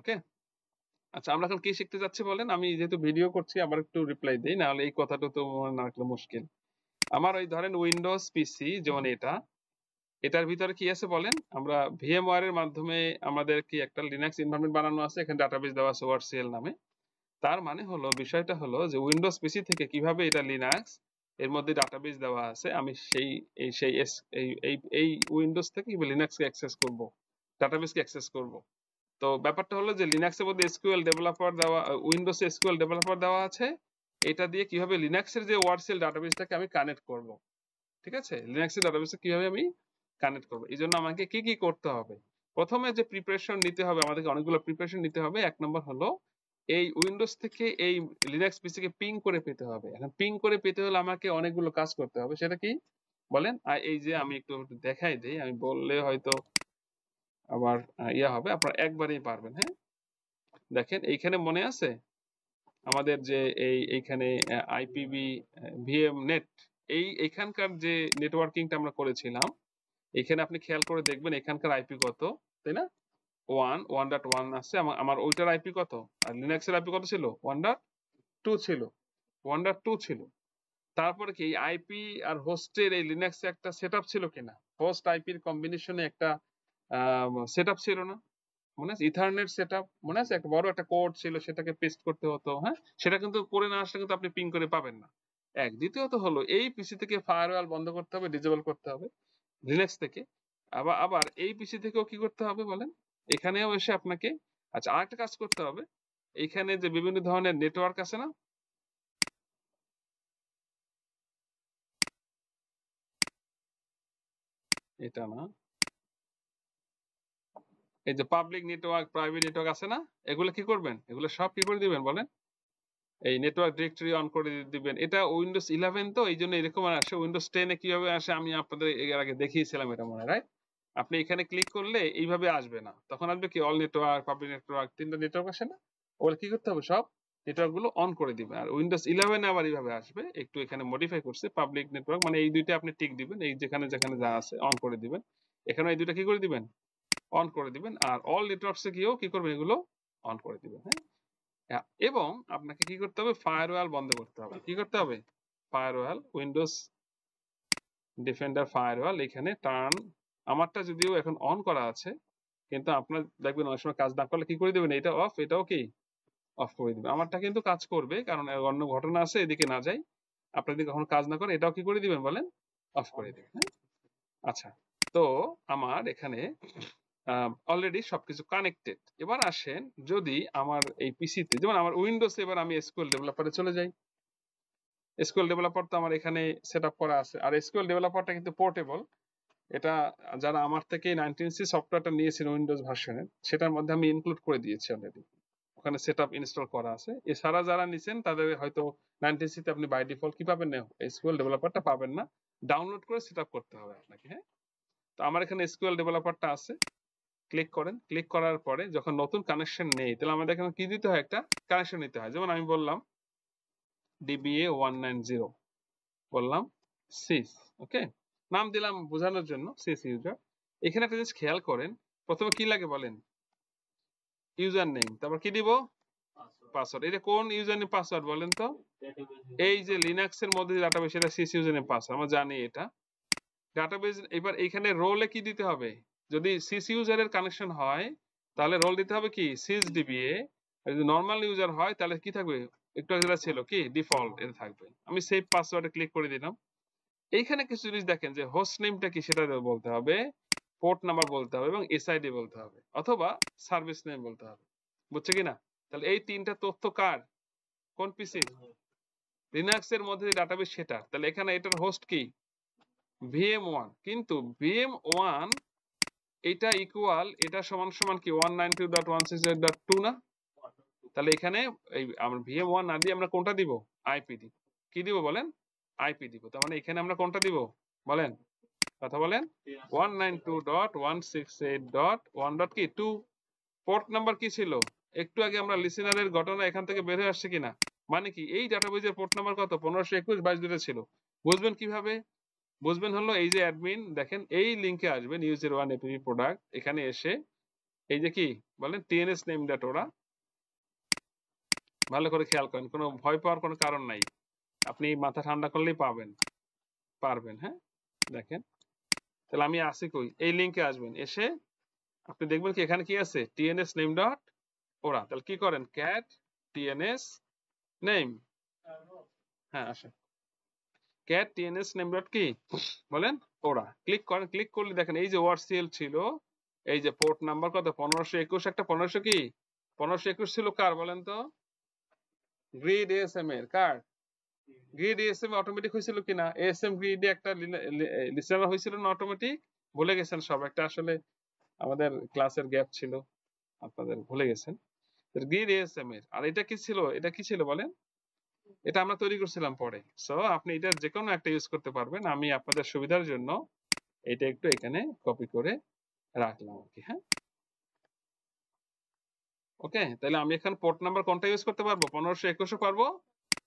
ওকে। আচ্ছা, আমরা এখন কি শিখতে যাচ্ছি বলেন? আমি যেহেতু ভিডিও করছি আবার একটু রিপ্লাই দিই, নাহলে এই কথাটা তো মনে না রাখলে মুশকিল। আমার ওই ধরেন উইন্ডোজ পিসি যেমন এটার ভিতরে কি আছে বলেন? আমরা VMware এর মাধ্যমে আমাদের কি একটা লিনাক্স এনভায়রনমেন্ট বানানো আছে, এখানে ডাটাবেস দেওয়া আছে ওয়ার্ডসিএল নামে। তার মানে হলো, বিষয়টা হলো যে উইন্ডোজ পিসি থেকে কিভাবে এটা লিনাক্স এর মধ্যে ডাটাবেস দেওয়া আছে, আমি সেই এই সেই এস- এই এই এই উইন্ডোজ থেকে লিনাক্সকে অ্যাক্সেস করব, ডাটাবেসকে অ্যাক্সেস করব। তো ব্যাপারটা হলো যে লিনাক্সের মধ্যে এসকিউএল ডেভেলপার দেওয়া, উইন্ডোজে এসকিউএল ডেভেলপার দেওয়া আছে। এটা দিয়ে কিভাবে লিনাক্সের যে ওয়ার্ডসেল ডাটাবেসটাকে আমি কানেক্ট করব, ঠিক আছে? লিনাক্সের ডাটাবেসে কিভাবে আমি কানেক্ট করব, এই জন্য আমাকে কি কি করতে হবে? প্রথমে যে প্রিপারেশন নিতে হবে, আমাদেরকে অনেকগুলো প্রিপারেশন নিতে হবে। এক নম্বর হলো এই উইন্ডোজ থেকে এই লিনাক্স পিসিকে পিং করে পেতে হবে। এখন পিং করে পেতে হলে আমাকে অনেকগুলো কাজ করতে হবে। সেটা কি বলেন? এই যে আমি একটু দেখাই দেই, আমি বললে হয়তো আবার ইয়া হবে, আপনারা একবারেই পারবেন। হ্যাঁ, দেখেন এইখানে মনে আছে আমাদের যে এইখানে আইপিভি ভিএম নেট, এইখানকার যে নেটওয়ার্কিংটা আমরা করেছিলাম, এখানে আপনি খেয়াল করে দেখবেন এখানকার আইপি কত, তাই না? 1.1 আছে। আমার ওইটার আইপি কত, আর লিনাক্সের আইপি কত ছিল? 1.2 ছিল, 1.2 ছিল। তারপরে কি এই আইপি আর হোস্টের এই লিনাক্সে একটা সেটআপ ছিল কিনা? হোস্ট আইপির কম্বিনেশনে একটা সেটআপ ছিল না? মনে আছে ইথারনেট সেটআপ? মনে আছে একটা বড় একটা কোড ছিল, সেটাকে পেস্ট করতে হতো। হ্যাঁ, সেটা কিন্তু করে না আসলে কিন্তু আপনি পিং করে পাবেন না। দ্বিতীয়ত হলো এই পিসি থেকে ফায়ারওয়াল বন্ধ করতে হবে, ডিসেবল করতে হবে লিনাক্স থেকে। আবার আবার এই পিসি থেকেও কি করতে হবে বলেন? এখানেও এসে আপনাকে, আচ্ছা, আরেকটা কাজ করতে হবে। এখানে যে বিভিন্ন ধরনের নেটওয়ার্ক আছে না, এটা না, এই যে পাবলিক নেটওয়ার্ক, প্রাইভেট নেটওয়ার্ক আছে না, এগুলো কি করবেন? এগুলো সব কি করে দিবেন বলেন? এই নেটওয়ার্ক ডিরেক্টরি অন করে দিবেন। এটা উইন্ডোজ 11 তো, এই জন্য এরকম আসে। উইন্ডোজ 10 এ কিভাবে আসে আমি আপনাদের এর আগে দেখিয়েছিলাম, এটা মনে রাইট? আপনি এখানে ক্লিক করলে এইভাবে আসবে না, তখন আসবে কি অল নেটওয়ার্ক, পাবলিক নেটওয়ার্ক, তিনটা নেটওয়ার্ক আসে না? ওগুলো কি করতে হবে? সব নেটওয়ার্ক গুলো অন করে দিবেন। আর উইন্ডোজ 11 আবার এইভাবে আসবে, একটু এখানে মডিফাই করছে। পাবলিক নেটওয়ার্ক মানে এই দুইটা আপনি টিক দিবেন, এই যেখানে যেখানে যা আছে অন করে দিবেন। এখানে এই দুইটা কি করে দিবেন? অন করে দিবেন। আর অল নেটওয়ার্কসে গিয়েও কি করবেন? এগুলো অন করে দিবেন। হ্যাঁ, এবং আপনাকে কি করতে হবে? ফায়ারওয়াল বন্ধ করতে হবে। কি করতে হবে? ফায়ারওয়াল, উইন্ডোজ ডিফেন্ডার ফায়ারওয়াল এখানে টার্ন। আমারটা যদিও এখন অন করা আছে, কিন্তু আপনার দেখবেন অনেক সময় কাজ না করলে কি করে দেবেন? এটা অফ, এটাও কি অফ করে দিবেন। আমারটা কিন্তু কাজ করবে, কারণ অন্য ঘটনা আছে, এদিকে না যাই। আপনার যদি কখনো কাজ না করে, এটাও কি করে দিবেন বলেন? অফ করে দিবেন। হ্যাঁ, আচ্ছা। তো আমার এখানে অলরেডি সবকিছু কানেক্টেড। এবার আসেন, যদি আমার এই পিসিতে, যেমন আমার উইন্ডোজ, এবার আমি এসকিউএল ডেভেলপারে চলে যাই। এসকিউএল ডেভেলপার তো আমার এখানে সেট আপ করা আছে, আর এসকিউএল ডেভেলপারটা কিন্তু পোর্টেবল। এটা যারা আমার থেকে 19C সফটওয়্যারটা নিয়েছেন উইন্ডোজ ভার্সনের, সেটার মধ্যে আমি ইনক্লুড করে দিয়েছি অলরেডি, ওখানে সেট আপ ইনস্টল করা আছে। এছাড়া যারা নিছেন তাদের হয়তো 19C তে আপনি বাই ডিফল্ট কি পাবেন না, এসকিউএল ডেভেলপারটা পাবেন না, ডাউনলোড করে সেট আপ করতে হবে আপনাকে। হ্যাঁ, তো আমার এখানে এসকিউএল ডেভেলপারটা আছে। ক্লিক করেন, ক্লিক করার পরে যখন নতুন কানেকশন নেই, তাহলে আমাদের এখানে কি দিতে হয়? একটা কানেকশন নিতে হয়। যেমন আমি বললাম DBA 190, বললাম সিস, ওকে, নাম দিলাম বোঝানোর জন্য সিস ইউজার। এখানে একটা জিনিস খেয়াল করেন, প্রথমে কি লাগে বলেন? ইউজার নেম, তারপর কি দিব? পাসওয়ার্ড। এটা কোন ইউজার নেম পাসওয়ার্ড বলেন তো? এই যে লিনাক্স এর মধ্যে ডাটাবেস, সেটা সিস ইউজার নেম পাসওয়ার্ড, আমরা জানি এটা ডাটাবেস। এবার এখানে রোলে কি দিতে হবে? যদি সিস ইউজারের কানেকশন হয়, তাহলে রোল দিতে হবে কি? Cis DBA. আর যদি নর্মাল ইউজার হয়, তাহলে কি থাকবে? একটু আগে যেটা ছিল কি ডিফল্ট, এটা থাকবে। আমি সেভ পাসওয়ার্ডে ক্লিক করে দিলাম। এইখানে কিছু জিনিস দেখেন, যে হোস্ট নেমটা কি সেটা বলতে হবে, পোর্ট নাম্বার বলতে হবে, এবং এসআইডি বলতে হবে, অথবা সার্ভিস নেম বলতে হবে। বুঝছে কিনা? তাহলে এই তিনটা তথ্য কার? কোন পিসির? লিনাক্স এর মধ্যে ডাটাবেস সেটা। তাহলে এখানে এটার হোস্ট কি? VM1। কিন্তু VM1 এটা ইকুয়াল, এটা সমান সমান কি 192.168.2 না? তাহলে এখানে এই আমরা VM1 না দিয়ে আমরা কোনটা দিব? আইপি দিব। কি দিব বলেন? আইপি দিব। তার মানে এখানে আমরা কোনটা দিব বলেন? কথা বলেন। 192.168.1.2 পোর্ট নাম্বার কি ছিল? একটু আগে আমরা লিসেনারের ঘটনা এখান থেকে বের হয়ে আসছে কিনা? মানে কি এই ডাটাবেজের পোর্ট নাম্বার কত? 1521 22 ছিল। বুঝবেন কিভাবে? বুঝবেন হলো এই যে অ্যাডমিন দেখেন, এই লিংকে আসবেন user1 app product, এখানে এসে এই যে কি বলেন টিএনএস নেম ডট ওরা, ভালো করে খেয়াল করেন, কোনো ভয় পাওয়ার কোনো কারণ নাই, আপনি মাথা ঠান্ডা করলেই পারবেন। হ্যাঁ, দেখেন তাহলে আমি আসি কই, এই লিঙ্কে আসবেন, এসে আপনি দেখবেন কি এখানে কি আছে টিএনএস নেম ডট ওরা, তাহলে কি করেন ক্যাট টিএনএস নেম, হ্যাঁ আসেন, ক্যাট টিএনএস নেম ডট কি বলেন ওরা, ক্লিক করেন, ক্লিক করলে দেখেন এই যে ওআরসিএল ছিল, এই যে পোর্ট নাম্বার কত 1521, একটা 1500 কি 1521 ছিল কার বলেন তো, গ্রিড এএসএম এর, কার গ্রিড এএসএম অটোমেটিক হয়েছিল কিনা, এএসএম গ্রিডে একটা লিসেনার হয়েছিল না অটোমেটিক, ভুলে গেছেন সব, একটা আসলে আমাদের ক্লাসের গ্যাপ ছিল, আপনাদের ভুলে গেছেন, গ্রিড এএসএম এর, আর এটা কি ছিল, এটা কি ছিল বলেন, এটা আমরা তৈরি করছিলাম পরে, সো আপনি এটা যে কোনো একটা ইউজ করতে পারবেন, আমি আপনাদের সুবিধার জন্য এটা একটু এখানে কপি করে রাখলাম আর কি। হ্যাঁ, ওকে, তাহলে আমি এখানে পোর্ট নাম্বার কোনটা ইউজ করতে পারবো, 1521 পারবো,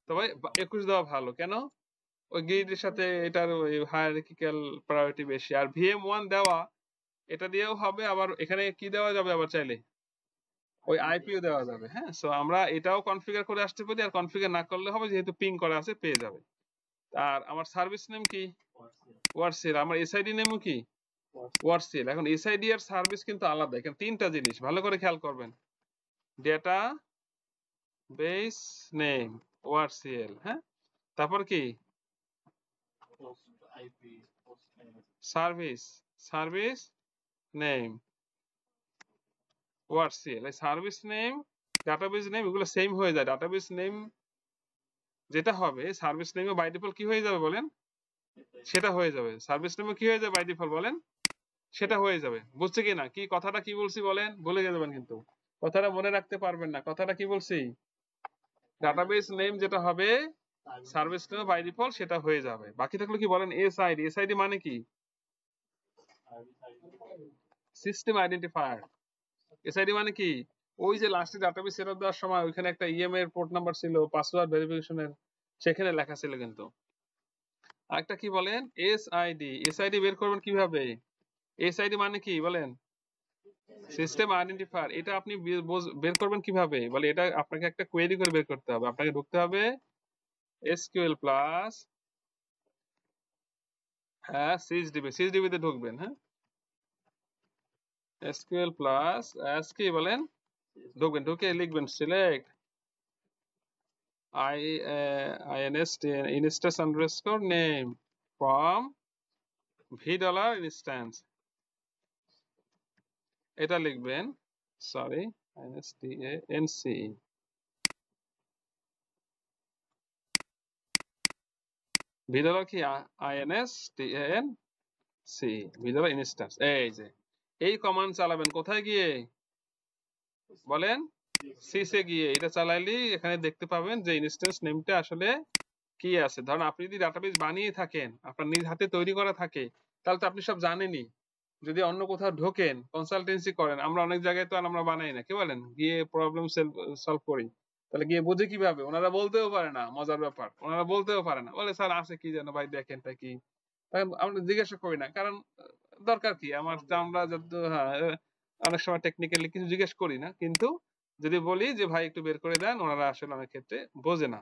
তবে 21 দেওয়া ভালো, কেন ওই গ্রিডের সাথে এটার হায়ারার্কিক্যাল প্রায়োরিটি বেশি, আর VM1 দেওয়া এটা দিয়েও হবে, আবার এখানে কি দেওয়া যাবে আবার চাইলে ওই আইপিও দেওয়া যাবে। হ্যাঁ, সো আমরা এটাও কনফিগার করে আসতে পারি, আর কনফিগার না করলে হবে, যেহেতু পিং করা আছে পেয়ে যাবে। আর আমার সার্ভিস নেম কি ওয়ারসিএল, আমার এসআইডি নেমও কি ওয়ারসিএল। এখন এসআইডি আর সার্ভিস কিন্তু আলাদা, এখানে তিনটা জিনিস ভালো করে খেয়াল করবেন, ডেটা বেস নেম ওয়ারসিএল, হ্যাঁ, তারপর কি সার্ভিস নেম ওয়ারসিএল, এই সার্ভিস নেম ডাটাবেস নেম এগুলো সেম হয়ে যায়, ডাটাবেস নেম যেটা হবে সার্ভিস নেমে বাই ডিফল্ট কি হয়ে যাবে বলেন, সেটা হয়ে যাবে, সার্ভিস নেমে কি হয়ে যাবে বাই ডিফল্ট বলেন, সেটা হয়ে যাবে। বুঝছে কি না, কি কথাটা কি বলছি বলেন, ভুলে যাবেন কিন্তু কথাটা মনে রাখতে পারবেন না, কথাটা কি বলছি, ডাটাবেস নেম যেটা হবে সার্ভিস নেম বাই ডিফল্ট সেটা হয়ে যাবে, বাকি থাকলো কি বলেন এসআইডি, এসআইডি মানে কি সিস্টেম আইডেন্টিফায়ার, এসআইডি মানে কি ওই যে লাস্টে ডাটাবেস সেটআপ দেওয়ার সময় ওইখানে একটা ইএমএ এর পোর্ট নাম্বার ছিল পাসওয়ার্ড ভেরিফিকেশনের, সেখানে লেখা ছিল কিন্তু। আরেকটা কি বলেন এসআইডি, এসআইডি বের করবেন কিভাবে, এসআইডি মানে কি বলেন সিস্টেম আইডেন্টিফায়ার, এটা আপনি বের করবেন কিভাবে বলে, এটা আপনাকে একটা কোয়েরি করে বের করতে হবে, আপনাকে ঢুকতে হবে এসকিউএল প্লাস, হ্যাঁ সিএসডিবি তে ঢুকবেন, হ্যাঁ এসকিউএল প্লাস এস কি বলেন ঢুকবেন, ঢুকে লিখবেন select inst instance underscore name from $, এটা লিখবেন, সরি instance $, কি instance, এই যে এই কমান্ড চালাবেন কোথায় গিয়ে বলেন সিসে গিয়ে, এটা চালাইলেই এখানে দেখতে পাবেন যে ইনস্ট্যান্স নেমটা আসলে কি আছে। ধরুন আপনি যদি ডাটাবেস বানিয়ে থাকেন, আপনার নিজ হাতে তৈরি করা থাকে, তাহলে তো আপনি সব জানেনই। যদি অন্য কোথাও ঢোকেন কনসালটেন্সি করেন, আমরা অনেক জায়গায় তো আর আমরা বানাই না, কি বলেন গিয়ে প্রবলেম সলভ করি, তাহলে গিয়ে বুঝে কিভাবে, ওনারা বলতেও পারে না, মজার ব্যাপার ওনারা বলতেও পারে না, বলে স্যার আছে কি যেন ভাই দেখেন তা কি, আমরা জিজ্ঞাসা করি না, কারণ দরকার কি আমার, আমরা যত হ্যাঁ অনেক সময় টেকনিক্যালি কিছু জিজ্ঞেস করি না, কিন্তু যদি বলি যে ভাই একটু বের করে দেন, ওনারা আসলে অনেক ক্ষেত্রে বোঝে না,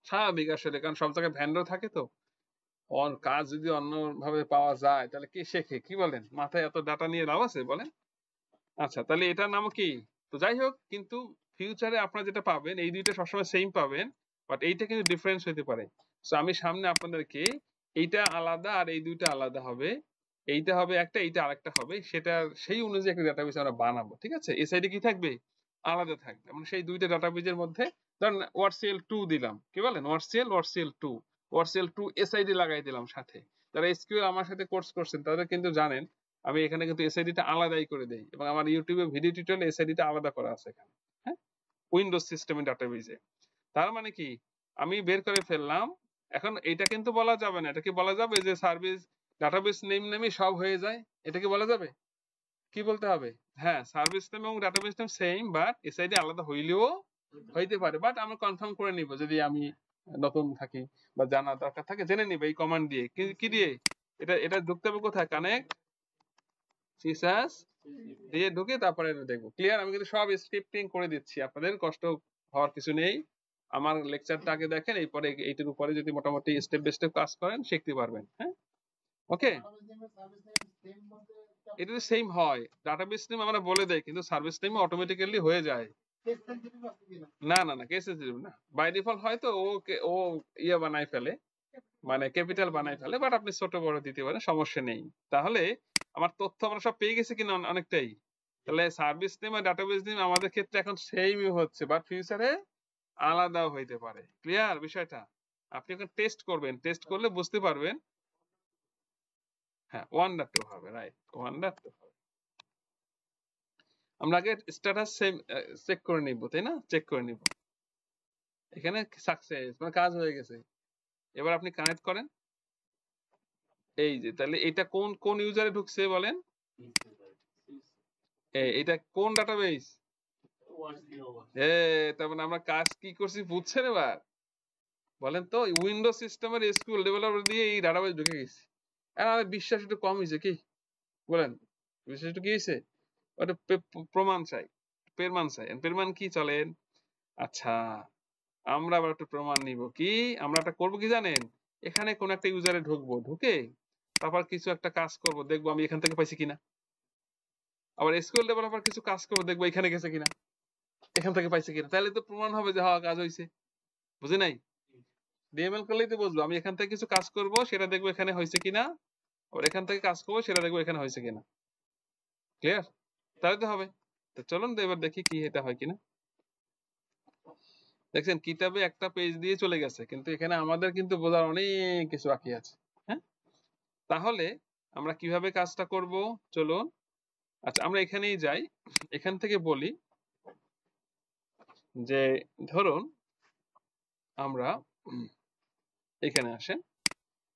স্বাভাবিক আসলে, কারণ সব জায়গায় ভ্যান্ডার থাকে তো, কাজ যদি অন্য ভাবে পাওয়া যায় তাহলে কে শেখে, কি বলেন মাথায় এত ডাটা নিয়ে লাভ আছে বলেন। আচ্ছা তাহলে এটার নাম কি, তো যাই হোক, কিন্তু ফিউচারে আপনারা যেটা পাবেন এই দুইটা সবসময় সেম পাবেন, বাট এইটা কিন্তু ডিফারেন্স হতে পারে। সো আমি সামনে আপনাদেরকে এইটা আলাদা আর এই দুইটা আলাদা হবে, এইটা হবে একটা, এইটা আরেকটা হবে, সেটা সেই অনুযায়ী একটা ডাটাবেস আমরা বানাবো, ঠিক আছে। এসআইডি কি থাকবে আলাদা থাকবে, মানে সেই দুইটা ডাটাবেজের মধ্যে ধরেন ওয়ারসিএল 2 দিলাম, কি বলেন ওয়ারসিএল 2 ওয়ারসিএল 2 এসআইডি লাগাই দিলাম সাথে, যারা এসকিউএল আমার সাথে কোর্স করছেন তারা কিন্তু জানেন আমি এখানে কিন্তু এসআইডিটা আলাদাই করে দেই, এবং আমার ইউটিউবে ভিডিও টিউটোরিয়ালে এসআইডিটা আলাদা করা আছে এখানে, হ্যাঁ উইন্ডোজ সিস্টেমের ডাটাবেজে। তার মানে কি আমি বের করে ফেললাম, এখন এটা কিন্তু বলা যাবে না, এটা কি বলা যাবে যে সার্ভিস ডাটাবেস নেম নেমই সব হয়ে যায়, এটা কি বলা যাবে, কি বলতে হবে, হ্যাঁ সার্ভিস নেম এবং database name same, but SID আলাদা হইলেও হইতে পারে, বাট আমরা কনফার্ম করে নিব যদি আমি নতুন থাকি বা জানা দরকার থাকে জেনে নিব এই কমান্ড দিয়ে, কি দিয়ে এটা এটা ঢুকতে হবে কোথায়, কানেক্ট সিসাস দিয়ে ঢুকে তারপরে দেখবো। ক্লিয়ার? আমি কিন্তু সব স্ক্রিপ্টিং করে দিচ্ছি, আপনাদের কষ্ট হওয়ার কিছু নেই। আমার লেকচারটা আগে দেখেন, এরপরে এইটার উপরে যদি মোটামুটি স্টেপ বাই স্টেপ কাজ করেন শিখতে পারবেন। হ্যাঁ, ওকে। এটা তো সেম হয়, ডাটাবেস নেম আমরা বলে দেই, কিন্তু সার্ভিস নেম অটোমেটিক্যালি হয়ে যায়। না না না, কেস সেনসিটিভ না, বাই ডিফল্ট হয়তো ও ইয়ে বানাই ফেলে, মানে ক্যাপিটাল বানাই ফেলে, বাট আপনি ছোট বড় দিতে পারেন, সমস্যা নেই। তাহলে আমার তথ্য আমরা সব পেয়ে গেছি কিনা অনেকটাই। তাহলে সার্ভিস নেম আর ডাটাবেস নেম আমাদের ক্ষেত্রে এখন সেমই হচ্ছে, বাট ফিউচারে আলাদাও হইতে পারে। ক্লিয়ার বিষয়টা? আপনি এখন টেস্ট করবেন, টেস্ট করলে বুঝতে পারবেন। হ্যাঁ, 1.2 হবে, রাইট, 1.2 হবে। আমরা আগে স্ট্যাটাস চেক করে নিব, তাই না? চেক করে নিব। এখানে সাকসেস মানে কাজ হয়ে গেছে। এবার আপনি কানেক্ট করেন। এই যে, তাহলে এটা কোন কোন ইউজারে ঢুকছে বলেন? এটা কোন ডাটাবেস? তার মানে আমরা কাজ কি করছি বুঝছেন এবার? বলেন তো, উইন্ডোজ সিস্টেমের এসকিউএল ডেভেলপার দিয়ে এই ডাটাবেস ঢুকে গেছে। আর আমাদের বিশ্বাস একটু কম হয়েছে কি বলেন? বিশ্বাস একটু কি হয়েছে? ওটা প্রমাণ চাই, পেরমান চাই। পেরমান কি চলেন? আচ্ছা, আমরা আবার একটু প্রমাণ নিব। কি আমরা একটা করবো কি জানেন? এখানে কোন একটা ইউজারে ঢুকবো, ঢুকে তারপর কিছু একটা কাজ করব, দেখবো আমি এখান থেকে পাইছি কিনা। আবার এসকিউএল ডেভেলপার কিছু কাজ করবো, দেখবো এখানে গেছে কিনা, এখান থেকে পাইছে কিনা। তাহলে তো প্রমাণ হবে যে হ্যাঁ কাজ হয়েছে। বুঝি নাই? ডিএমএল করলেই তো বুঝবো। আমি এখান থেকে কিছু কাজ করব, সেটা দেখবো এখানে হয়েছে কিনা, আবার এখান থেকে কাজ করবো, সেটা দেখবো এখানে হয়েছে কিনা। ক্লিয়ার? তাহলে তো হবে। তো চলুন তো এবার দেখি কি এটা হয় কিনা। দেখছেন কিতাবে একটা পেজ দিয়ে চলে গেছে, কিন্তু এখানে আমাদের কিন্তু বোঝার অনেক কিছু বাকি আছে। হ্যাঁ, তাহলে আমরা কিভাবে কাজটা করব চলুন। আচ্ছা, আমরা এখানেই যাই, এখান থেকে বলি যে ধরুন আমরা এখানে আসেন,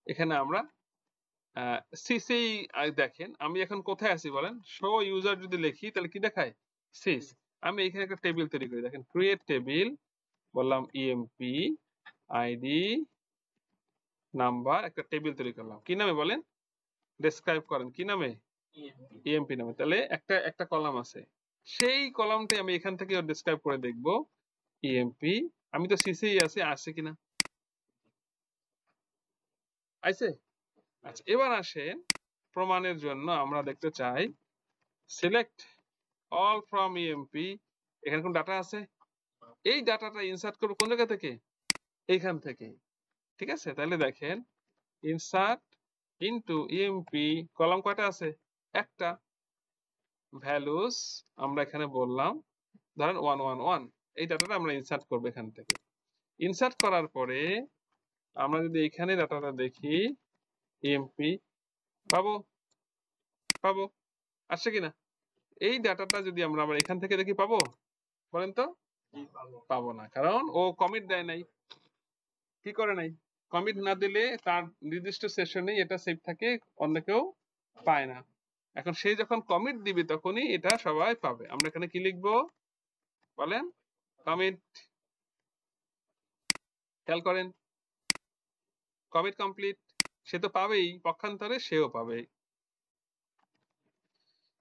এখানে আমরা সিসি দেখেন আমি এখন কোথায় আছি বলেন? শো ইউজার যদি লিখি তাহলে কি দেখায়? সিস। আমি এখানে একটা টেবিল তৈরি করি, দেখেন ক্রিয়েট টেবিল, বললাম ইএমপি আইডি নাম্বার, একটা টেবিল তৈরি করলাম। কি নামে বলেন? ডেসক্রাইব করেন কি নামে? ইএমপি নামে। তাহলে একটা একটা কলাম আছে, সেই কলামটাই আমি এখান থেকে ডেসক্রাইব করে দেখব ইএমপি। আমি তো সিসি আছে, আসছে কিনা? আইছে? আচ্ছা, এবার আসেন প্রমাণের জন্য আমরা দেখতে চাই সিলেক্ট অল ফ্রম ইএমপি। এখানে কোন ডাটা আছে? এই ডাটাটা ইনসার্ট করব কোন জায়গা থেকে? এইখান থেকে। ঠিক আছে, তাহলে দেখেন ইনসার্ট ইনটু ইএমপি, কলাম কয়টা আছে? একটা। ভ্যালুস আমরা এখানে বললাম ধরেন 111, এই ডাটাটা আমরা ইনসার্ট করব এখান থেকে। ইনসার্ট করার পরে আমরা যদি এখানে ডাটাটা দেখি ইএমপি, পাবো? পাবো। আসছে কিনা? এই ডাটাটা যদি আমরা আবার এখান থেকে দেখি, পাবো? বলেন তো। পাবো না, কারণ ও কমিট দেয় নাই। কি করে নাই? কমিট না দিলে তার নির্দিষ্ট সেশনে এটা সেভ থাকে, অন্য কেউ পায় না। এখন সে যখন কমিট দিবে তখনই এটা সবাই পাবে। আমরা এখানে কি লিখবো বলেন? কমিট। খেয়াল করেন, কমিট কমপ্লিট। সে তো পাবেই, পক্ষান্তরে সেও পাবে।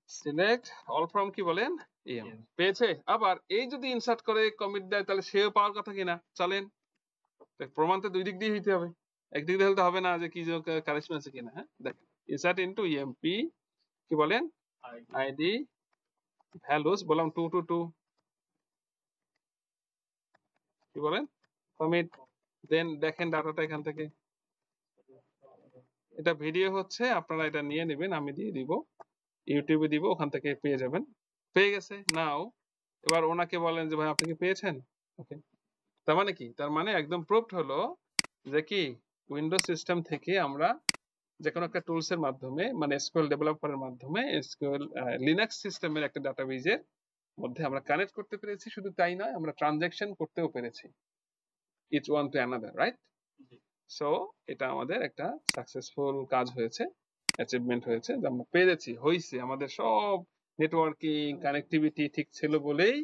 সিলেক্ট অল ফ্রম কি বলেন? এম। পেয়েছে। আবার এই যদি ইনসার্ট করে কমিট দেয় তাহলে সেও পাওয়ার কথা কিনা? চলেন, প্রমাণ তো দুই দিক দিয়ে হইতে হবে, একদিক দিয়ে হলে হবে না যে কি কারেকশন আছে কিনা। হ্যাঁ, দেখেন ইনসার্ট ইনটু ইএমপি কি বলেন? আইডি ভ্যালুস, বললাম 2 to 2, কি বলেন? কমিট। দেন দেখেন ডাটাটা এখান থেকে, এটা ভিডিও হচ্ছে, আপনারা এটা নিয়ে নেবেন, আমি দিয়ে দিব, ইউটিউবে দিব, ওখান থেকে পেয়ে যাবেন। পেয়ে গেছে নাও। এবার ওনাকে বলেন যে ভাই আপনি কি পেয়েছেন? ওকে। তার মানে কি? তার মানে একদম প্রুভড হলো যে কি উইন্ডোজ সিস্টেম থেকে আমরা যে কোনো একটা টুলস এর মাধ্যমে, মানে এসকিউএল ডেভেলপারের মাধ্যমে এসকিউএল লিনাক্স সিস্টেমের একটা ডাটাবেজের মধ্যে আমরা কানেক্ট করতে পেরেছি। শুধু তাই নয়, আমরা ট্রানজ্যাকশন করতেও পেরেছি, each one to another, right? So এটা আমাদের একটা সাকসেসফুল কাজ হয়েছে, অ্যাচিভমেন্ট হয়েছে, যে আমরা পেরেছি, হয়েছে। আমাদের সব নেটওয়ার্কিং কানেক্টিভিটি ঠিক ছিল বলেই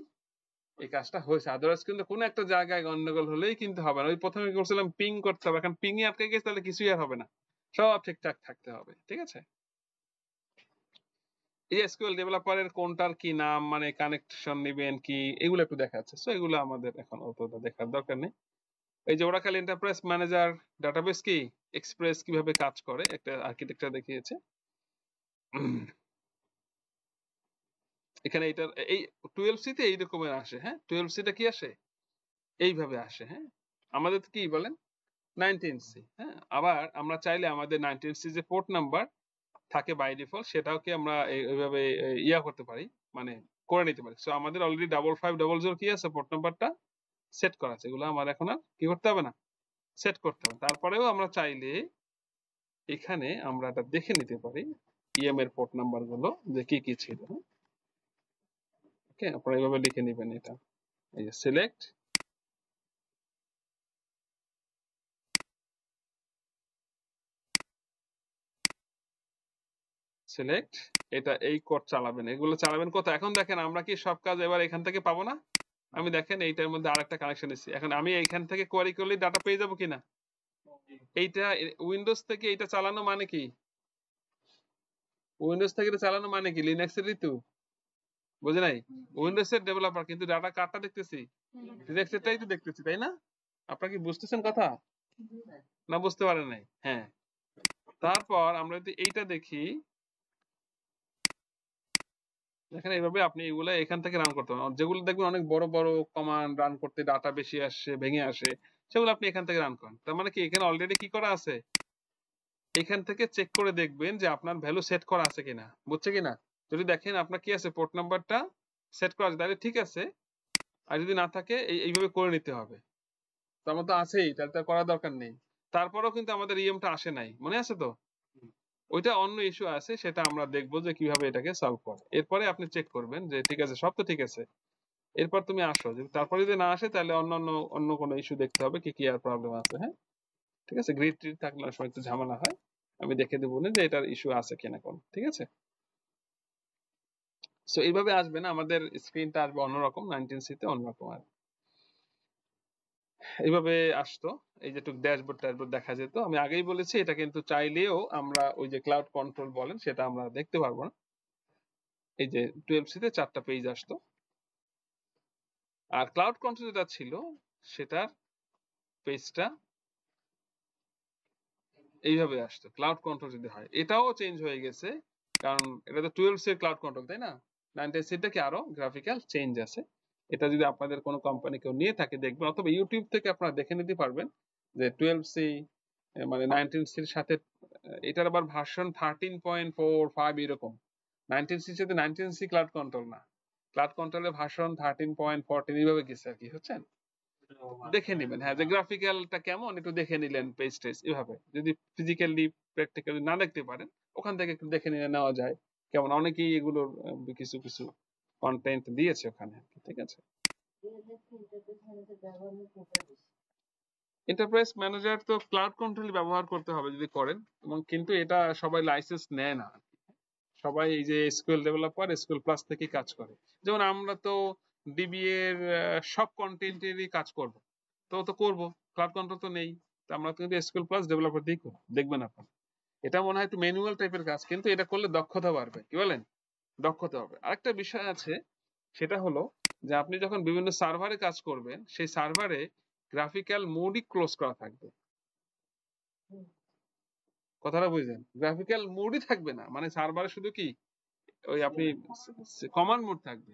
এই কাজটা হয়েছে। আদারওয়াইজ কিন্তু কোনো একটা জায়গায় গন্ডগোল হলেই কিন্তু হবে না। ওই প্রথমে করছিলাম পিং করতে হবে, এখন পিং এ আটকে গেছে তাহলে কিছুই আর হবে না, সব ঠিকঠাক থাকতে হবে। ঠিক আছে? এই এসকিউএল ডেভেলপারের কোনটার কি নাম, মানে কানেকশন নেবেন কি, এগুলো একটু দেখাচ্ছে। সো এগুলো আমাদের এখন অতটা দেখার দরকার নেই। এই যে ওরাকেল এন্টারপ্রাইজ ম্যানেজার ডাটাবেস কি, এক্সপ্রেস কিভাবে কাজ করে একটা আর্কিটেকচার দেখিয়েছে। এখানে এটার এই 12C তে এই রকমের আসে। হ্যাঁ, 12C টা কি আসে, এইভাবে আসে। হ্যাঁ, আমাদের কি বলেন 19C। হ্যাঁ, আবার আমরা চাইলে আমাদের 19C যে পোর্ট নাম্বার থাকে বাই ডিফল্ট, সেটাও কি আমরা এইভাবে ইয়া করতে পারি, মানে করে নিতে পারি। সো আমাদের অলরেডি 5500 কি আছে, পোর্ট নাম্বারটা সেট করা আছে। এগুলো আমার এখন আর কি করতে হবে না, সেট করতে হবে। তারপরেও আমরা চাইলে এখানে আমরা এটা দেখে নিতে পারি ইএম এর পোর্ট নাম্বার গুলো যে কি কি ছিল। ওকে, আপনারা এইভাবে লিখে নেবেন এটা। এই যে সিলেক্ট, সিলেক্ট, এটা এই কোড চালাবেন, এগুলো চালাবেন কোথায়। এখন দেখেন আমরা কি সব কাজ এবার এখান থেকে পাবো না। আমি দেখেন এইটার মধ্যে আরেকটা কানেকশন দিচ্ছি, এখন আমি এইখান থেকে কোয়ারি করলে ডাটা পেয়ে যাবো কিনা। এইটা উইন্ডোজ থেকে এটা চালানো মানে কি, উইন্ডোজ থেকে এটা চালানো মানে কি, লিনাক্সেরই তো, বুঝে নাই। উইন্ডোজ এর ডেভেলপার, কিন্তু ডাটা কারটা দেখতেছি, লিনাক্সেরটাই তো দেখতেছি, তাই না। আপনারা কি বুঝতেছেন কথা, না বুঝতে পারেন নাই। হ্যাঁ, তারপর আমরা যদি এইটা দেখি, দেখেন এইভাবে আপনি এগুলো এখান থেকে রান করতে পারেন। যেগুলো দেখবেন অনেক বড় বড় কমান্ড রান করতে ডাটা বেশি আসে, ভেঙে আসে, সেগুলো আপনি এখান থেকে রান করেন। তার মানে কি এখানে অলরেডি কি করা আছে, এখান থেকে চেক করে দেখবেন যে আপনার ভ্যালু সেট করা আছে কিনা, বুঝছে কিনা। যদি দেখেন আপনার কি আছে, পোর্ট নাম্বারটা সেট করা আছে, তাহলে ঠিক আছে। আর যদি না থাকে এইভাবে করে নিতে হবে। তো আমার তো আছেই, তাহলে তো করার দরকার নেই। তারপরেও কিন্তু আমাদের ইএমটা আসে নাই, মনে আছে তো। ওইটা অন্য ইস্যু আছে, সেটা আমরা দেখবো যে কিভাবে এটাকে সলভ করে। এরপরে আপনি চেক করবেন যে ঠিক আছে, সব তো ঠিক আছে। এরপর তুমি আসো, তারপরে যদি না আসে তাহলে অন্য কোনো ইস্যু দেখতে হবে, কি কি আর প্রবলেম আছে। হ্যাঁ, ঠিক আছে। গ্রিড ট্রিড থাকলে অনেক সময় একটু ঝামেলা হয়, আমি দেখে দেবো না যে এটার ইস্যু আছে কিনা কোন, ঠিক আছে। সো এইভাবে আসবে না, আমাদের স্ক্রিনটা আসবে অন্যরকম, 19C তে অন্যরকম আর এইভাবে আসতো। এই যে টুক ড্যাশবোর্ড ট্যাশবোর্ড দেখা যেত। আমি আগেই বলেছি এটা কিন্তু চাইলেও আমরা ওই যে ক্লাউড কন্ট্রোল বলেন সেটা আমরা দেখতে পারবো না। এই যে 12C তে 4টা পেজ আসতো, আর ক্লাউড কন্ট্রোল যেটা ছিল সেটার পেজটা এইভাবে আসতো। ক্লাউড কন্ট্রোল যদি হয়, এটাও চেঞ্জ হয়ে গেছে, কারণ এটা তো 12C এর ক্লাউড কন্ট্রোল, তাই না। 19C টা কি আরো গ্রাফিক্যাল চেঞ্জ আছে। এটা যদি আপনাদের কোনো কোম্পানি কেউ নিয়ে থাকে দেখবেন, অথবা ইউটিউব থেকে আপনারা দেখে নিতে পারবেন যে 12C মানে 19C এর সাথে এটার আবার ভার্সন 13.45 এরকম। 19C এর সাথে 19C ক্লাউড কন্ট্রোল না, ক্লাউড কন্ট্রোলের ভার্সন 13.14 এইভাবে গেছে আর কি, হচ্ছেন। দেখে নিবেন, হ্যাঁ, যে গ্রাফিক্যালটা কেমন একটু দেখে নিলেন, পেজ টেজ এভাবে। যদি ফিজিক্যালি প্র্যাকটিক্যালি না দেখতে পারেন, ওখান থেকে একটু দেখে নিয়ে নেওয়া যায় কেমন। অনেকেই এগুলোর কিছু কিছু কন্টেন্ট দিয়েছে ওখানে, ঠিক আছে। এন্টারপ্রাইজ ম্যানেজার তো ক্লাউড কন্ট্রোল ব্যবহার করতে হবে যদি করেন, এবং কিন্তু এটা সবাই লাইসেন্স নেয় না। সবাই এই যে এসকিউএল ডেভেলপার এসকিউএল প্লাস থেকে কাজ করে। যেমন আমরা তো ডিবি এর সব কন্টেন্টেরই কাজ করব, তো করব, ক্লাউড কন্ট্রোল তো নেই। তো আমরা কিন্তু এসকিউএল প্লাস ডেভেলপার দিই করব, দেখবেন আপনার। এটা মনে হয় একটু ম্যানুয়াল টাইপের কাজ, কিন্তু এটা করলে দক্ষতা বাড়বে, কি বলেন, দক্ষতা হবে। আরেকটা বিষয় আছে, সেটা হলো যে আপনি যখন বিভিন্ন সার্ভারে কাজ করবেন, সেই সার্ভারে গ্রাফিক্যাল মোডই ক্লোজ করা থাকবে। কথাটা বুঝলেন, গ্রাফিক্যাল মোডই থাকবে না, মানে সার্ভারে শুধু কি ওই আপনি কমান্ড মোড থাকবে,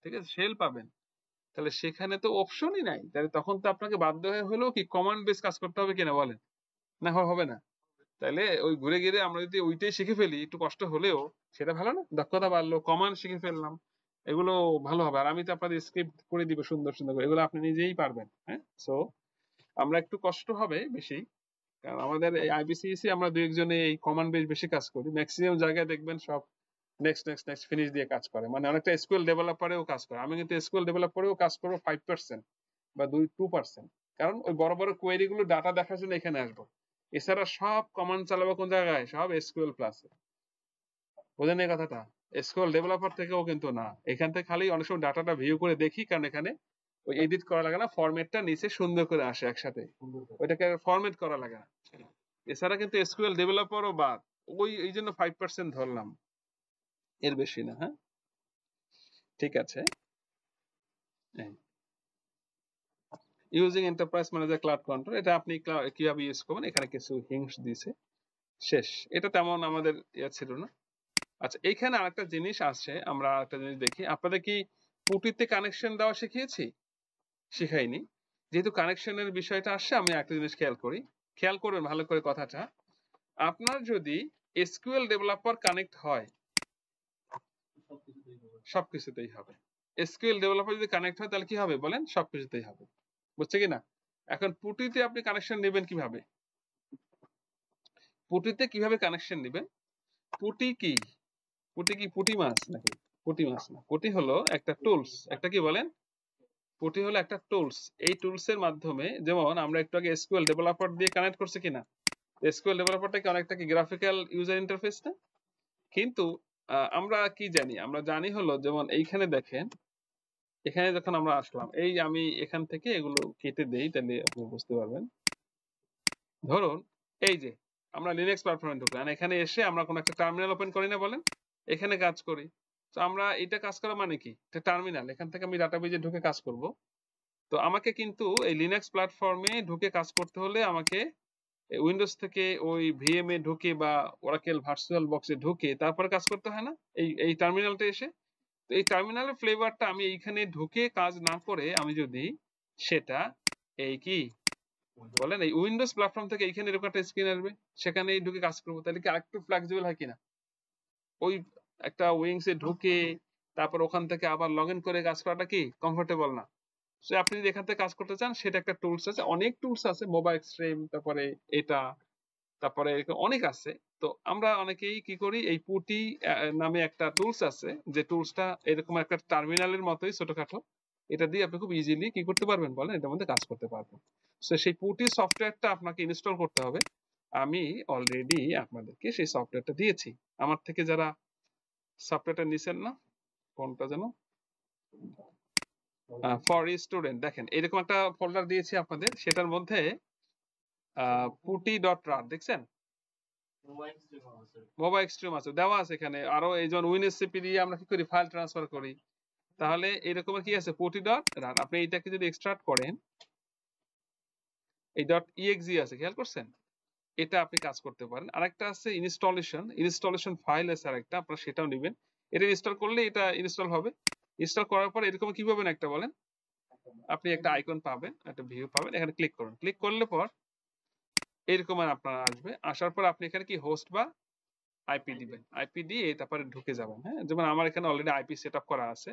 ঠিক আছে, শেল পাবেন। তাহলে সেখানে তো অপশনই নাই, তাহলে তখন তো আপনাকে বাধ্য হয়ে হলেও কি কমান্ড বেস কাজ করতে হবে কিনা বলেন, না হবে না। তাহলে ওই ঘুরে গিয়ে আমরা যদি ওইটাই শিখে ফেলি, একটু কষ্ট হলেও সেটা ভালো না, দক্ষতা বাড়লো, কমান্ড শিখে ফেললাম, এগুলো ভালো হবে। আর আমি তো আপনাদের স্ক্রিপ্ট করে দিব সুন্দর সুন্দর করে, এগুলো আপনি নিজেই পারবেন। হ্যাঁ, সো আমরা একটু কষ্ট হবে বেশি, কারণ আমাদের এই আইবিসিএসি আমরা দুই একজনে এই কমান্ড বেস বেশি কাজ করি, ম্যাক্সিমাম জায়গায় দেখবেন সব নেক্সট নেক্সট নেক্সট ফিনিশ দিয়ে কাজ করে, মানে অনেকটা এসকিউএল ডেভেলপারেও কাজ করে। আমি কিন্তু এসকিউএল ডেভেলপারেও কাজ করবো 5% বা 2%, কারণ ওই বড় বড় কোয়েরি গুলো ডাটা দেখার জন্য এখানে আসবো। এছাড়া সব কমান্ড চালাবো কোন জায়গায়, সব এসকিউএল প্লাসে। বোঝেন এই কথাটা, এসকিউএল ডেভেলপার থেকেও কিন্তু না, এখান থেকে খালি অনেক সময় ডাটাটা ভিউ করে দেখি, কারণ এখানে ওই এডিট করা লাগে না, ফরম্যাটটা নিচে সুন্দর করে আসে একসাথে, ওইটাকে ফরম্যাট করা লাগে না। এছাড়া কিন্তু এসকিউএল ডেভেলপারও বাদ, ওই এই জন্য 5% ধরলাম। এর বেশি না। হ্যাঁ, ঠিক আছে। Using enterprise manager cloud control, এটা আপনি কিভাবে ইউজ করবেন, এখানে কিছু হিন্টস দিয়েছে, শেষ। এটা তেমন আমাদের ইয়ে ছিল না। আচ্ছা, এইখানে আরেকটা জিনিস আছে, আমরা একটা জিনিস দেখি। আপনাদের কি পুটিতে কানেকশন দেওয়া শিখিয়েছি? শিখাইনি। যেহেতু কানেকশনের বিষয়টা আসছে, আমি একটা জিনিস খেয়াল করবেন ভালো করে কথাটা। আপনার যদি এসকিউএল ডেভেলপার কানেক্ট হয়, সবকিছুতেই হবে। এসকিউএল ডেভেলপার যদি কানেক্ট হয় তাহলে কি হবে বলেন? সবকিছুতেই হবে। বুঝছে কিনা? এখন পুটিতে আপনি কানেকশন নেবেন কিভাবে? পুটিতে কিভাবে কানেকশন নেবেন? পুটি কি? পুটি কি পুটি মাছ নাকি? পুটি মাছ না, পুটি হলো একটা টুলস। একটা কি বলেন? পুটি হলো একটা টুলস। এই টুলস এর মাধ্যমে, যেমন আমরা একটু আগে এসকিউএল ডেভেলপার দিয়ে কানেক্ট করছি কিনা, এসকিউএল ডেভেলপারটা কি অনেকটা কি গ্রাফিক্যাল ইউজার ইন্টারফেস না? কিন্তু আমরা কি জানি? আমরা জানি হলো, যেমন এইখানে দেখেন, এখানে যখন আমরা আসলাম, এই আমি এখান থেকে এগুলো কেটে দেই, তাহলে আপনি বুঝতে পারবেন। ধরুন এই যে আমরা লিনাক্স প্ল্যাটফর্মে ঢুকলাম, এখানে এসে আমরা কোনো একটা টার্মিনাল ওপেন করি না বলেন? এখানে কাজ করি। তো আমরা এটা কাজ করা মানে কি? এটা টার্মিনাল, এখান থেকে আমি ডাটাবেজে ঢুকে কাজ করব। তো আমাকে কিন্তু এই লিনাক্স প্ল্যাটফর্মে ঢুকে কাজ করতে হলে আমাকে উইন্ডোজ থেকে ওই ভিএম এ ঢুকে বা ওরাকেল ভার্চুয়াল বক্সে ঢুকে তারপরে কাজ করতে হয় না? এই টার্মিনালটা এসে, তো এই টার্মিনালের ফ্লেভারটা আমি এইখানে ঢুকে কাজ না করে, আমি যদি সেটা এই কি বলেন এই উইন্ডোজ প্ল্যাটফর্ম থেকে এইখানে এরকম একটা স্ক্রিন আসবে, সেখানে ঢুকে কাজ করবো, তাহলে কি আরেকটু ফ্লেক্সিবল হয় কিনা? ওই একটা উইংস এ ঢুকে তারপর ওখান থেকে আবার লগ ইন করে কাজ করাটা কি কমফোর্টেবল না? সো আপনি যদি এখান থেকে কাজ করতে চান, সেটা একটা টুলস আছে, অনেক টুলস আছে, মোবাইল এক্সট্রিম, তারপরে এটা, তারপরে এরকম অনেক আছে। তো আমরা অনেকেই কি করি, এই পুটি নামে একটা টুলস আছে, যে টুলসটা এরকম একটা টার্মিনালের মতোই ছোটখাটো, এটা দিয়ে আপনি খুব ইজিলি কি করতে পারবেন বলেন? এটার মধ্যে কাজ করতে পারবেন। সো সেই পুটি সফটওয়্যারটা আপনাকে ইনস্টল করতে হবে। আমি অলরেডি আপনাদেরকে সেই সফটওয়্যারটা দিয়েছি। আমার থেকে যারা সফটওয়্যারটা নিছেন না, কোনটা যেন, ফর স্টুডেন্ট, দেখেন এরকম একটা ফোল্ডার দিয়েছি আপনাদের, সেটার মধ্যে পুটি ডট রার দেখছেন? মোবাইল এক্সট্রিম আছে, দেওয়া আছে এখানে আরো। এই যেমন উইনএসসিপি দিয়ে আমরা কি করি, ফাইল ট্রান্সফার করি, তাহলে এরকম কি আছে, পুটি ডট রান। আপনি এইটাকে যদি এক্সট্রাক্ট করেন, এই ডট ইএক্সি আছে, খেয়াল করছেন? এটা আপনি কাজ করতে পারেন। আরেকটা আছে ইনস্টলেশন ফাইল আছে আরেকটা, আপনারা সেটাও নেবেন। এটা ইনস্টল করলে এটা ইনস্টল হবে। ইনস্টল করার পর এরকম কি পাবেন একটা বলেন? আপনি একটা আইকন পাবেন, একটা ভিউ পাবেন, এখানে ক্লিক করুন। ক্লিক করলে পর এরকম আপনার আসবে। আসার পর আপনি এখানে কি হোস্ট বা আইপি দিবেন, আইপি দিয়ে তারপরে ঢুকে যাবেন। হ্যাঁ, যেমন আমার এখানে অলরেডি আইপি সেট আপ করা আছে,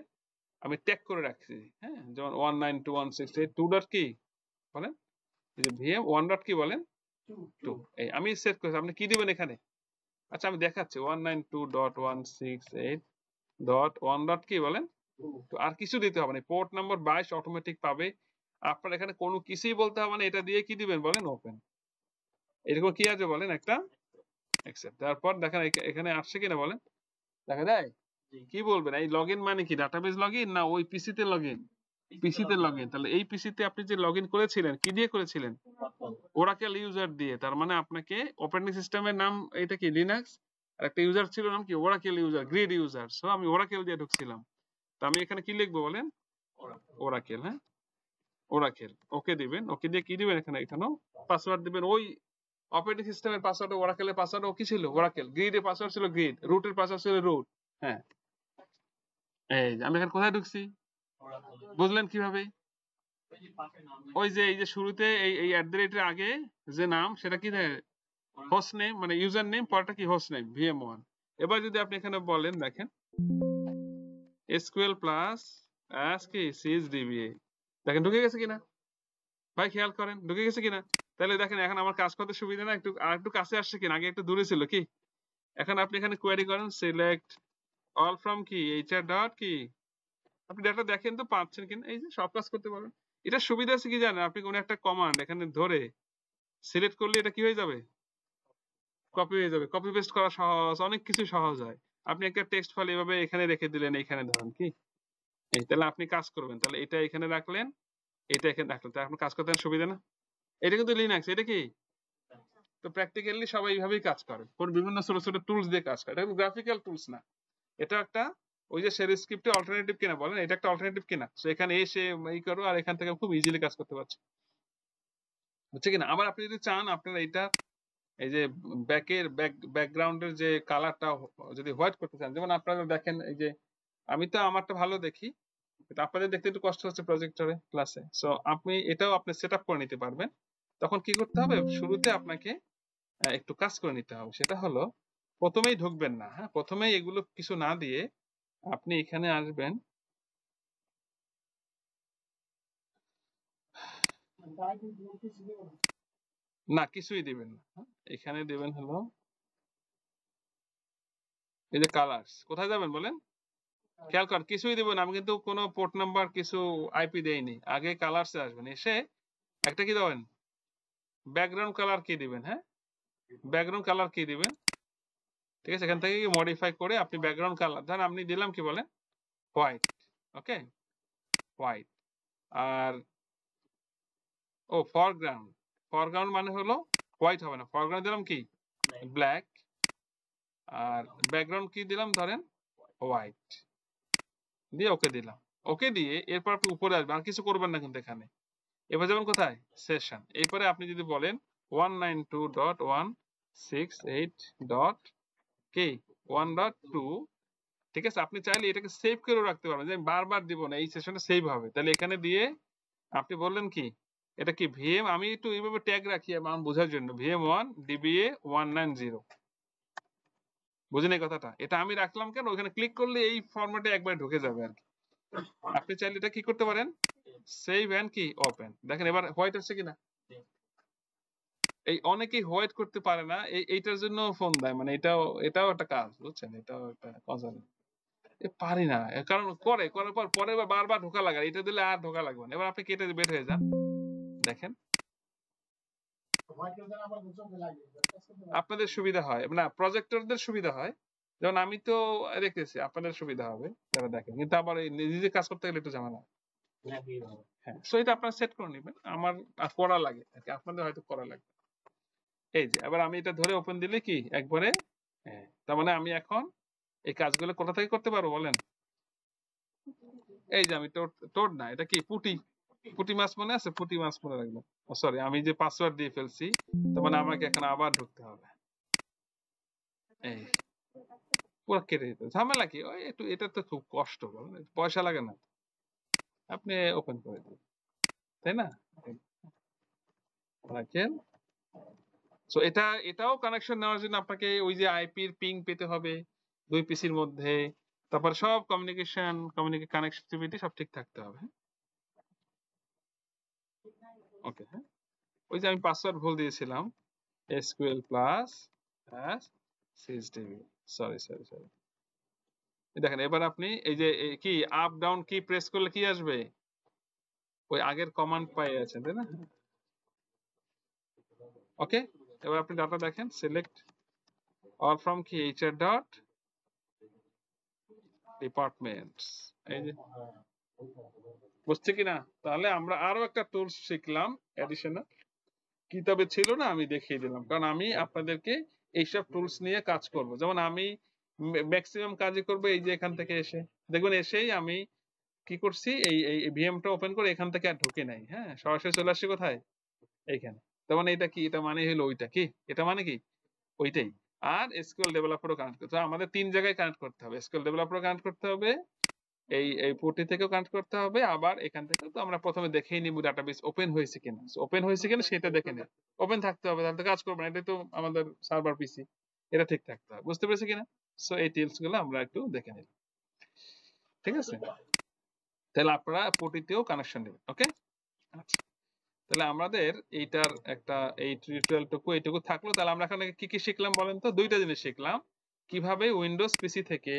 আমি ট্যাগ করে রাখছি। হ্যাঁ, যেমন 192.168 ডট কি বলেন, এই যে ভিএম 1 ডট কি বলেন, 2, এই আমি সেট করেছি। আপনি কি দিবেন এখানে? আচ্ছা আমি দেখাচ্ছি, 192.168.1 ডট কি বলেন, তো আর কিছু দিতে হবে না, পোর্ট নাম্বার 22 অটোমেটিক পাবে। আপনার এখানে কোনো কিছুই বলতে হবে না, এটা দিয়ে কি দিবেন বলেন, ওপেন। এরকম কি আছে বলেন, একটা অ্যাকসেপ্ট। তারপর দেখেন এখানে আসছে কিনা বলেন, দেখা যায়? কি বলবেন, এই লগইন মানে কি ডাটাবেস লগইন না ওই পিসিতে লগইন? পিসিতে লগইন। তাহলে এই পিসিতে আপনি যে লগইন করেছিলেন, কি দিয়ে করেছিলেন? ওরাকেল ইউজার দিয়ে। তার মানে আপনাকে অপারেটিং সিস্টেমের নাম এটা কি লিনাক্স, আর একটা ইউজার ছিল নাম কি Oracle user, grid user. So আমি ওরাকেল দিয়ে ঢুকছিলাম। তো আমি এখানে কি লিখবো বলেন, ওরাকেল। হ্যাঁ, ওরাকেল, ওকে দিবেন। ওকে দিয়ে কি দিবেন, এখানেও পাসওয়ার্ড দিবেন। ওই অপারেটিং সিস্টেমের পাসওয়ার্ড, ওরাকেলের পাসওয়ার্ড ও কি ছিল, ওরাকেল। গ্রিডের পাসওয়ার্ড ছিল গ্রিড, রুটের পাসওয়ার্ড ছিল রুট। হ্যাঁ, এই যে আমি এখানে কোথায় ঢুকছি, বুঝলেন কিভাবে? ওই যে এই যে শুরুতে এই অ্যাট দ্য রেটের আগে যে নাম, সেটা কি থাকে, হোস্ট নেম, মানে ইউজার নেম, পরটা কি হোস্ট নেম vm1। এবার যদি আপনি এখানে বলেন, দেখেন এসকিউএল প্লাস কি সিএসডিবিএ, দেখেন ঢুকে গেছে কিনা ভাই, খেয়াল করেন ঢুকে গেছে কিনা? তাহলে দেখেন এখন আমার কাজ করতে সুবিধা না, একটু আর একটু কাছে আসছে কিনা, আগে একটু দূরে ছিল কি। এখন আপনি এখানে কোয়েরি করেন, সিলেক্ট অল ফ্রম কি এইচআর ডট কি, আপনি ডাটা দেখেন তো পাচ্ছেন কিনা, এই যে সব কাজ করতে পারবেন। এটা সুবিধা আছে কি জানেন, আপনি কোনো একটা কমান্ড এখানে ধরে সিলেক্ট করলে এটা কি হয়ে যাবে, কপি হয়ে যাবে। কপি পেস্ট করা সহজ, অনেক কিছু সহজ হয়। আপনি একটা টেক্সট ফাইল এভাবে এখানে রেখে দিলেন, এখানে ধরেন কি এই, তাহলে আপনি কাজ করবেন, তাহলে এটা এখানে রাখলেন, এটা এখানে রাখলেন, তাহলে আপনার কাজ করতে সুবিধা না? এটা কিন্তু লিনাক্স, এটা কি, তো প্র্যাকটিক্যালি সবাই এইভাবেই কাজ করে, কোন বিভিন্ন ছোট ছোট টুলস দিয়ে কাজ করে, এটা কিন্তু গ্রাফিক্যাল টুলস না। এটা একটা ওই যে শেল স্ক্রিপ্টে অল্টারনেটিভ কিনা বলেন, এটা একটা অল্টারনেটিভ কিনা। সো এখানে এসে এই করো আর এখান থেকে খুব ইজিলি কাজ করতে পারছে, বুঝছে কিনা। আবার আপনি যদি চান আপনারা এইটা এই যে ব্যাকগ্রাউন্ডের যে কালারটা যদি হোয়াইট করতে চান, যেমন আপনারা দেখেন এই যে আমি তো আমারটা ভালো দেখি, কিন্তু আপনাদের দেখতে একটু কষ্ট হচ্ছে প্রজেক্টরে ক্লাসে। সো আপনি এটাও আপনি সেট আপ করে নিতে পারবেন। তখন কি করতে হবে, শুরুতে আপনাকে একটু কাজ করে নিতে হবে। সেটা হলো প্রথমেই ঢুকবেন না, হ্যাঁ, প্রথমেই এগুলো কিছু না দিয়ে আপনি এখানে আসবেন। না, কিছুই দিবেন না, হ্যাঁ? এখানে দিবেন হলো এই যে কালার্স। কোথায় যাবেন বলেন, খেয়াল করেন কিছুই দিব না, আমি কিন্তু কোনো পোর্ট নাম্বার কিছু আইপি দেইনি। আগে কালার্সে আসবেন, এসে একটা কি দেবেন, ব্যাকগ্রাউন্ড কালার কি দিবেন, হ্যাঁ, ব্যাকগ্রাউন্ড কালার কি দিবেন, ঠিক আছে। এখান থেকে মডিফাই করে আপনি ব্যাকগ্রাউন্ড কালার ধরেন আপনি দিলাম কি বলেন, হোয়াইট, ওকে, হোয়াইট। আর ও ফরগ্রাউন্ড, ফরগ্রাউন্ড মানে হলো হোয়াইট হবে না, ফরগ্রাউন্ড দিলাম কি ব্ল্যাক, আর ব্যাকগ্রাউন্ড কি দিলাম ধরেন হোয়াইট, দিয়ে ওকে দিলাম। ওকে দিয়ে এরপর আপনি উপরে আসবেন, আর কিছু করবেন না কিন্তু এখানে। এবার যাবেন কোথায়, সেশন। এরপরে আপনি যদি বলেন 192.168. কি 1.2, ঠিক আছে। আপনি চাইলে এটাকে সেভ করে রাখতে পারবেন, যে আমি বারবার দিব না, এই সেশনে সেভ হবে। তাহলে এখানে দিয়ে আপনি বললেন কি এটা কি ভিএম, আমি একটু এইভাবে ট্যাগ রাখি আমার বোঝার জন্য, VM1 DBA 190, বুঝলেন এই কথাটা। এটা আমি রাখলাম কেন, ওখানে ক্লিক করলে এই ফরম্যাটে একবার ঢুকে যাবে আর কি। আপনি চাইলে এটা কি করতে পারেন, সেভ এন্ড কি ওপেন। দেখেন এবার হোয়াইট হচ্ছে কিনা। এই অনেকেই হোয়াইট করতে পারে না, এইটার জন্য ফোন দেয়, মানে এটাও একটা কাজ, বুঝছেন, এটাও একটা কজন পারি না। কারণ করার পর পরে বারবার ঢোকা লাগে, এটা দিলে আর ঢোকা লাগবে না। এবার আপনি কেটে বের হয়ে যান, দেখেন আপনাদের সুবিধা হয় না, প্রজেক্টরদের সুবিধা হয়। যেমন আমি তো দেখতেছি আপনাদের সুবিধা হবে যারা দেখেন, কিন্তু আবার এই নিজে কাজ করতে গেলে একটু ঝামেলা। হ্যাঁ, সো এটা আপনারা সেট করে নেবেন। আমার করা লাগে আর কি, আপনাদের হয়তো করা লাগে। এই যে এবার আমি এটা ধরে ওপেন দিলে কি একবারে, হ্যাঁ, তার মানে আমি এখন এই কাজগুলো কোথা থেকে করতে পারবো বলেন। এই যে আমি টোড না, এটা কি পুটি, পুটি মাছ মনে আছে, পুটি মাছ মনে রাখবো। সরি, আমি যে পাসওয়ার্ড দিয়ে ফেলছি, তার মানে আমাকে এখন আবার ঢুকতে হবে। এই পুরো কেটে দিতে ঝামেলা কি, ওই একটু, এটা তো খুব কষ্ট বলেন, পয়সা লাগে না, আপনি ওপেন করে দিন, তাই না। রাখেন। সো এটাও কানেকশন নেওয়ার জন্য আপনাকে ওই যে আইপির পিং পেতে হবে দুই পিসির মধ্যে, তারপর সব কানেক্টিভিটি সব ঠিক থাকতে হবে। ওকে, হ্যাঁ, ওই যে আমি পাসওয়ার্ড ভুল দিয়েছিলাম, SQL plus CSDB, sorry sorry sorry. দেখেন এবার আপনি এই যে কি আপ ডাউন কি প্রেস করলে কি আসবে, ওই আগের কমান্ড পাই আছেন, তাই না। ওকে, এবার আপনি ডাটা দেখেন, সিলেক্ট অল ফ্রম কি HR ডট ডিপার্টমেন্টস, এই যে বুঝছে কিনা। তাহলে আমরা আরো একটা টুলস শিখলাম এডিশনাল, কিতাবে ছিল না, আমি দেখিয়ে দিলাম, কারণ আমি আপনাদেরকে এইসব টুলস নিয়ে কাজ করব। যেমন আমি ম্যাক্সিমাম কাজই করবো এই যে এখান থেকে এসে, দেখবেন এসেই আমি কি করছি, এই ভিএমটা ওপেন করে এখান থেকে আর ঢুকে নাই, হ্যাঁ, সরাসরি চলে আসছি কোথায়, এইখানে। তার মানে এটা কি, এটা মানে হলো ওইটা কি, এটা মানে কি ওইটাই। আর এসকিউএল ডেভেলপারও কানেক্ট করতে হবে, আমাদের তিন জায়গায় কানেক্ট করতে হবে, এসকিউএল ডেভেলপারও কানেক্ট করতে হবে, এই পোর্টি থেকেও কানেক্ট করতে হবে, আবার এখান থেকে তো আমরা প্রথমে দেখেই নিব ডাটাবেস ওপেন হয়েছে কিনা। ওপেন হয়েছে কিনা সেটা দেখে নেব, ওপেন থাকতে হবে, তাহলে তো কাজ করবে না, এটা তো আমাদের সার্ভার পিসি, এটা ঠিক থাকতে হবে, বুঝতে পেরেছি কিনা। সো এই টিপস গুলো আমরা একটু দেখে নিব, ঠিক আছে। তাহলে আপনারা পোর্টিতেও কানেকশন নেবেন, ওকে। আচ্ছা, তাহলে আমাদের এইটার একটা এই টিউটোরিয়ালটুকু এইটুকু থাকলো। তাহলে আমরা এখানে কি কি শিখলাম বলেন তো, দুইটা জিনিস শিখলাম, কিভাবে উইন্ডোজ পিসি থেকে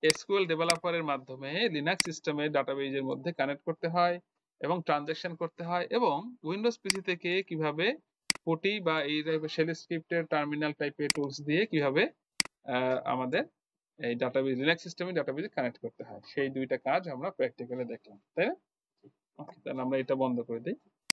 এসকিউএল ডেভেলপারের মাধ্যমে লিনাক্স সিস্টেমে ডাটাবেজের মধ্যে কানেক্ট করতে হয় এবং ট্রানজাকশন করতে হয়, এবং উইন্ডোজ পিসি থেকে কিভাবে পুটি বা এই টাইপের শেল স্ক্রিপ্টের টার্মিনাল টাইপের টুলস দিয়ে কিভাবে আমাদের এই ডাটাবেজ লিনাক্স সিস্টেমে ডাটাবেজে কানেক্ট করতে হয়, সেই দুইটা কাজ আমরা প্র্যাকটিক্যালি দেখলাম, তাই না। ওকে, তাহলে আমরা এটা বন্ধ করে দিই।